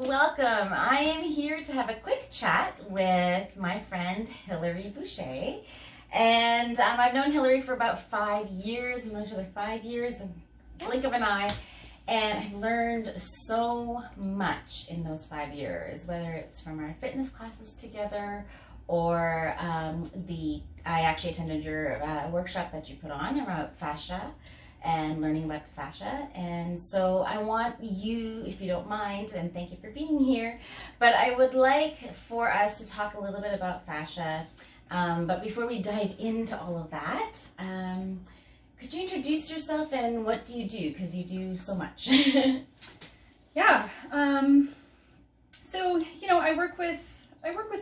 welcome. I am here to have a quick chat with my friend Hilary Boucher. And I've known Hilary for about 5 years. We've known each other 5 years, in the blink of an eye. And I've learned so much in those 5 years, whether it's from our fitness classes together or I actually attended your workshop that you put on about fascia and learning about the fascia. And so I want you, if you don't mind, and thank you for being here, but I would like for us to talk a little bit about fascia. But before we dive into all of that, could you introduce yourself and what do you do? Because you do so much. Yeah. So, you know, I work with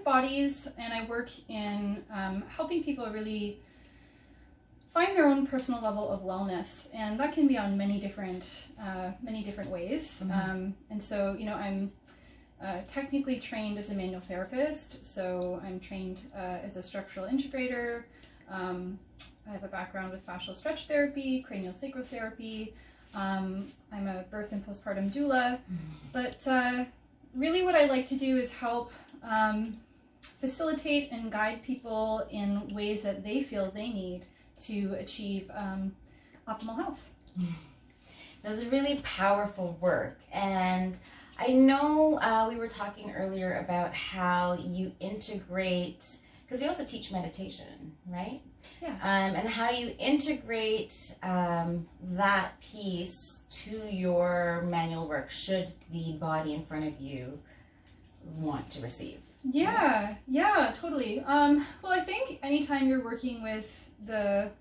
bodies, and I work in helping people really find their own personal level of wellness, and that can be on many different ways. Mm-hmm. And so, you know, I'm technically trained as a manual therapist, so I'm trained as a structural integrator. I have a background with fascial stretch therapy, cranial sacral therapy. I'm a birth and postpartum doula, but really what I like to do is help facilitate and guide people in ways that they feel they need to achieve optimal health. That's really powerful work. And I know we were talking earlier about how you integrate, because you also teach meditation, right? Yeah. And how you integrate that piece to your manual work should the body in front of you want to receive. Yeah, totally. Well, I think anytime you're working with the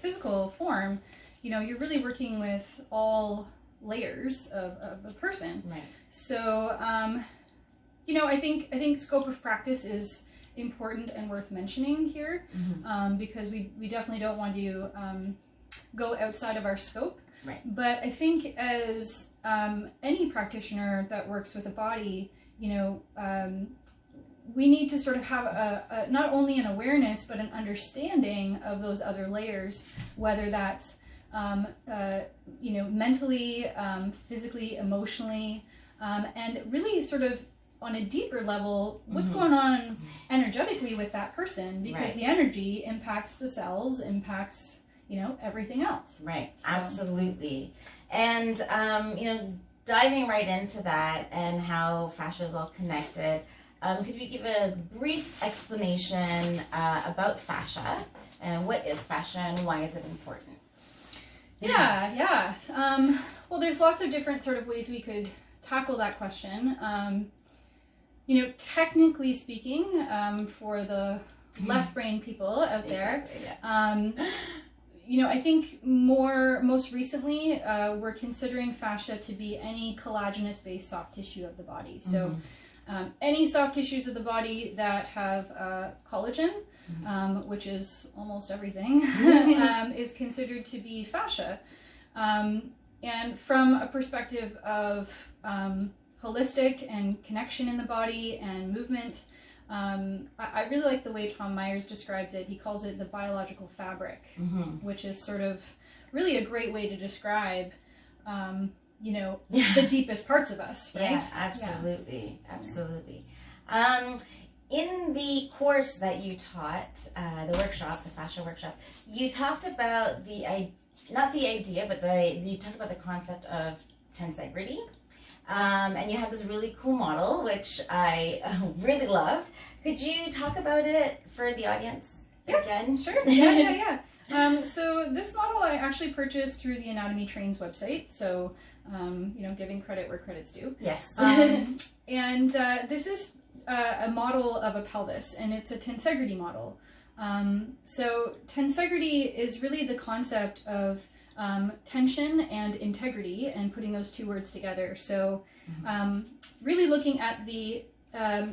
physical form, you know, you're really working with all layers of a person. Right. So, you know, I think scope of practice is important and worth mentioning here, because we definitely don't want to go outside of our scope. Right. But I think as any practitioner that works with a body, you know, we need to sort of have a not only an awareness but an understanding of those other layers, whether that's you know, mentally, physically, emotionally, and really sort of on a deeper level, what's going on energetically with that person, because the energy impacts the cells, impacts, you know, everything else. Right, So. absolutely. And, you know, diving right into that and how fascia is all connected, could we give a brief explanation about fascia and what is fascia and why is it important? Yeah. Well, there's lots of different sort of ways we could tackle that question. You know, technically speaking, for the left brain people out there, you know, I think most recently, we're considering fascia to be any collagenous-based soft tissue of the body. So any soft tissues of the body that have collagen, which is almost everything, is considered to be fascia. And from a perspective of holistic and connection in the body and movement, I really like the way Tom Myers describes it. He calls it the biological fabric, which is sort of really a great way to describe, you know, the deepest parts of us, right? Yeah, absolutely, absolutely. In the course that you taught, the workshop, the fascia workshop, you talked about not the idea, but you talked about the concept of tensegrity. And you have this really cool model, which I really loved. Could you talk about it for the audience again? Sure. Yeah. So this model I actually purchased through the Anatomy Trains website. So, you know, giving credit where credit's due. Yes. And this is a model of a pelvis, and it's a tensegrity model. So tensegrity is really the concept of tension and integrity, and putting those two words together. So really looking at the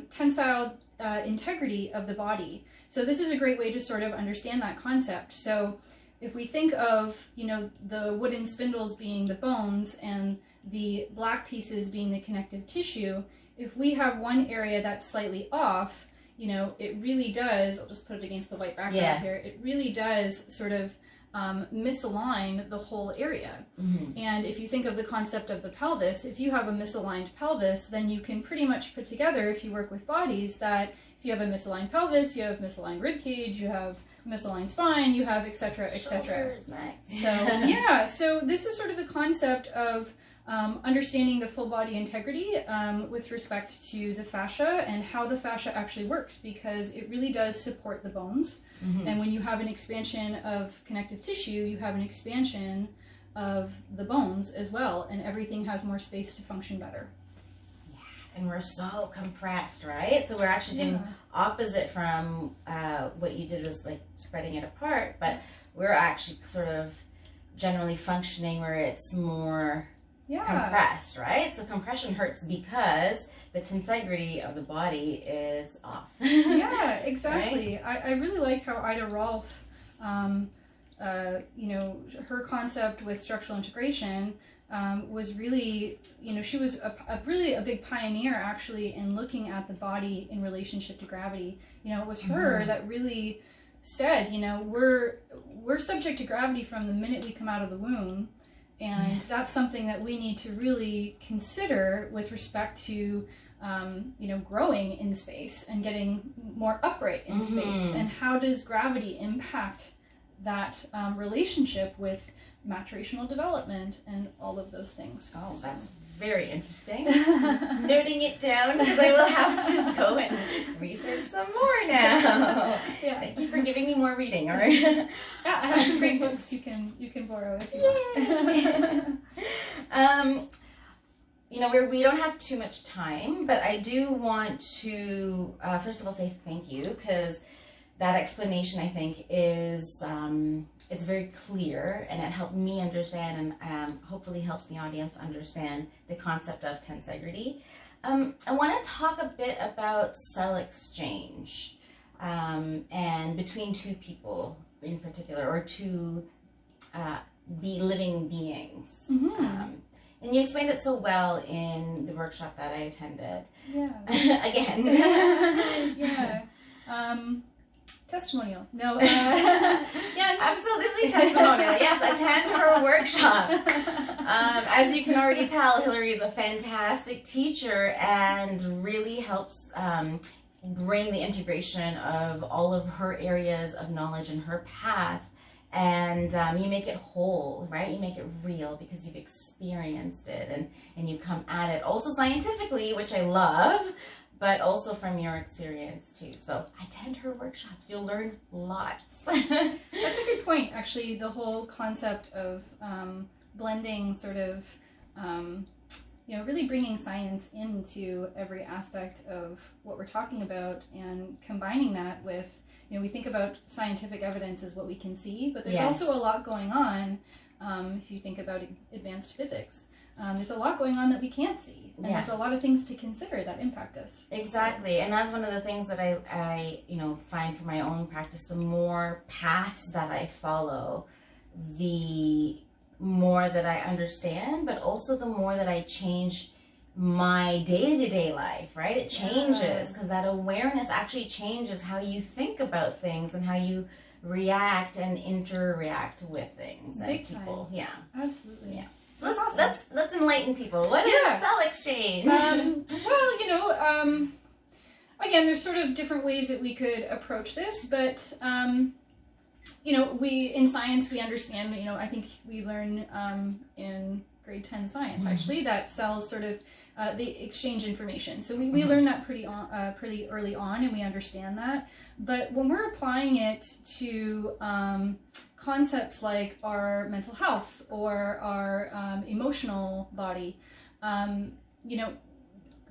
tensile integrity of the body. So this is a great way to sort of understand that concept. So if we think of, you know, the wooden spindles being the bones and the black pieces being the connective tissue, if we have one area that's slightly off, you know, it really does, I'll just put it against the white background here, it really does sort of misalign the whole area. Mm-hmm. And if you think of the concept of the pelvis, if you have a misaligned pelvis, then you can pretty much put together, if you work with bodies, that if you have a misaligned pelvis, you have misaligned rib cage, you have misaligned spine, you have etc., etc. So yeah, so this is sort of the concept of understanding the full body integrity with respect to the fascia and how the fascia actually works, because it really does support the bones. Mm-hmm. And when you have an expansion of connective tissue, you have an expansion of the bones as well, and everything has more space to function better. Yeah, and we're so compressed, right? So we're actually doing opposite from what you did, was like spreading it apart, but we're actually sort of generally functioning where it's more compressed, right? So compression hurts because the tensegrity of the body is off. Yeah, exactly. Right? I really like how Ida Rolf, you know, her concept with structural integration was really, you know, she was really a big pioneer actually in looking at the body in relationship to gravity. You know, it was her that really said, you know, we're subject to gravity from the minute we come out of the womb. And that's something that we need to really consider with respect to, you know, growing in space and getting more upright in space. And how does gravity impact that relationship with maturational development and all of those things? Oh, that's very interesting. Noting it down, because I will have to go and research some more now. Yeah. Thank you for giving me more reading. All right. Yeah, I have some great books you can borrow if you want. You know, we don't have too much time, but I do want to first of all say thank you, because that explanation, I think, is it's very clear, and it helped me understand, and hopefully help the audience understand the concept of tensegrity. I want to talk a bit about cell exchange, and between two people in particular, or two living beings. And you explained it so well in the workshop that I attended. Yeah. Again. Yeah. Testimonial. No. Yeah. Absolutely testimonial. Yes, attend her workshops. As you can already tell, Hilary is a fantastic teacher and really helps bring the integration of all of her areas of knowledge in her path. And you make it whole, right? You make it real because you've experienced it, and you come at it also scientifically, which I love, but also from your experience too. So attend her workshops. You'll learn lots. That's a good point, actually. The whole concept of blending sort of, you know, really bringing science into every aspect of what we're talking about, and combining that with, you know, we think about scientific evidence as what we can see, but there's also a lot going on. If you think about advanced physics, there's a lot going on that we can't see, and there's a lot of things to consider that impact us. Exactly, and that's one of the things that I you know, find for my own practice. The more paths that I follow, the more that I understand, but also the more that I change my day-to-day life, right? It changes, because that awareness actually changes how you think about things and how you react and interact with things and people. Time. Yeah, absolutely. Yeah. So let's enlighten people. What is cell exchange? Well, you know, again, there's sort of different ways that we could approach this, but you know, in science we understand. You know, I think we learn in grade 10 science actually that cells sort of they exchange information. So we learn that pretty early on, and we understand that. But when we're applying it to concepts like our mental health or our emotional body, you know,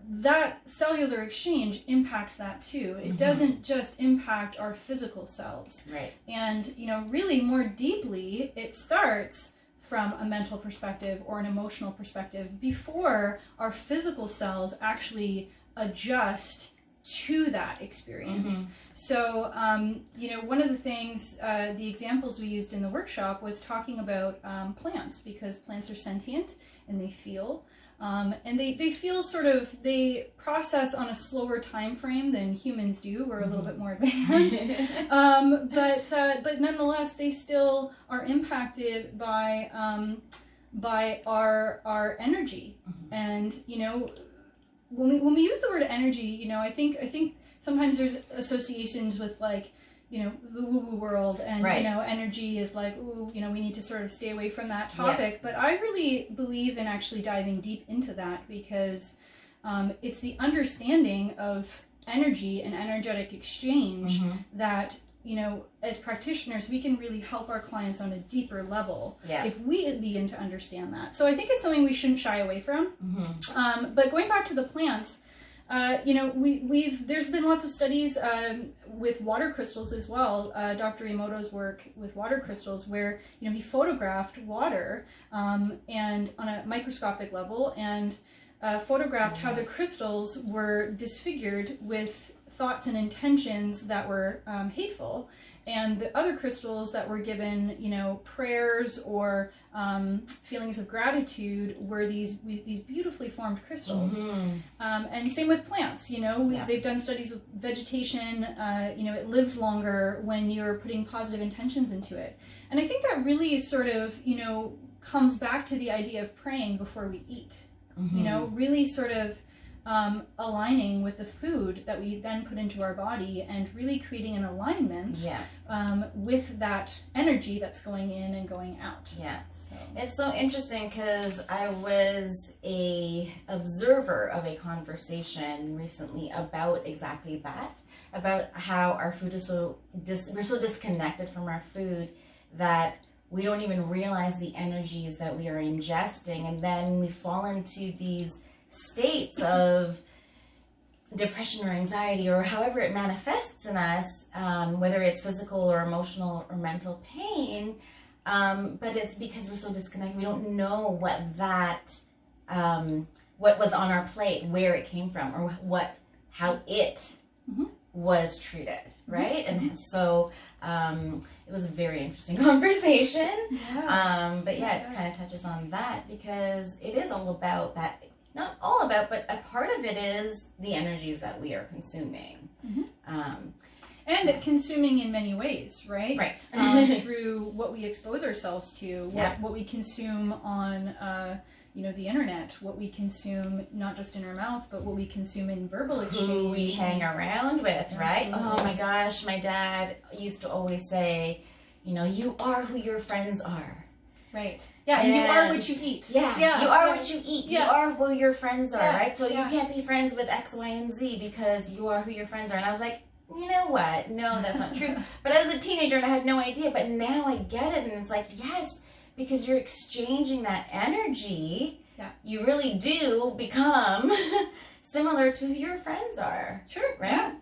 that cellular exchange impacts that too. It doesn't just impact our physical cells. Right. And, you know, really more deeply, it starts from a mental perspective or an emotional perspective before our physical cells actually adjust to that experience. So, you know, one of the things, the examples we used in the workshop was talking about plants, because plants are sentient and they feel. And they feel sort of, they process on a slower time frame than humans do. We're a little bit more advanced. But nonetheless, they still are impacted by our energy. And, you know, when we use the word energy, you know, I think sometimes there's associations with, like, you know, the woo-woo world, and, you know, energy is like, ooh, you know, we need to sort of stay away from that topic. But I really believe in actually diving deep into that, because it's the understanding of energy and energetic exchange that, you know, as practitioners, we can really help our clients on a deeper level if we begin to understand that. So I think it's something we shouldn't shy away from. But going back to the plants, you know, there's been lots of studies with water crystals as well. Dr. Emoto's work with water crystals, where, you know, he photographed water and on a microscopic level, and photographed how the crystals were disfigured with thoughts and intentions that were hateful, and the other crystals that were given, you know, prayers or feelings of gratitude were these beautifully formed crystals. And same with plants, you know, they've done studies with vegetation. You know, it lives longer when you're putting positive intentions into it. And I think that really sort of, you know, comes back to the idea of praying before we eat. You know, really sort of aligning with the food that we then put into our body, and really creating an alignment with that energy that's going in and going out. So it's so interesting, because I was a observer of a conversation recently about exactly that, about how our food is we're so disconnected from our food that we don't even realize the energies that we are ingesting, and then we fall into these states of depression or anxiety, or however it manifests in us, whether it's physical or emotional or mental pain, but it's because we're so disconnected. We don't know what was on our plate, where it came from, or how it was treated, right? And so it was a very interesting conversation. But yeah, it kind of touches on that, because it is all about that. Not all about, but a part of it is the energies that we are consuming. And consuming in many ways, right? Through what we expose ourselves to, what we consume on, you know, the internet, what we consume not just in our mouth, but what we consume in verbal exchange. Who we hang around with, right? Oh my gosh, my dad used to always say, you know, you are who your friends are. And you are what you eat. You are what you eat. You are who your friends are, right? So you can't be friends with X, Y, and Z, because you are who your friends are. And I was like, you know what? No, that's not true. But I was a teenager and I had no idea. But now I get it. And it's like, yes, because you're exchanging that energy, you really do become similar to who your friends are. Right?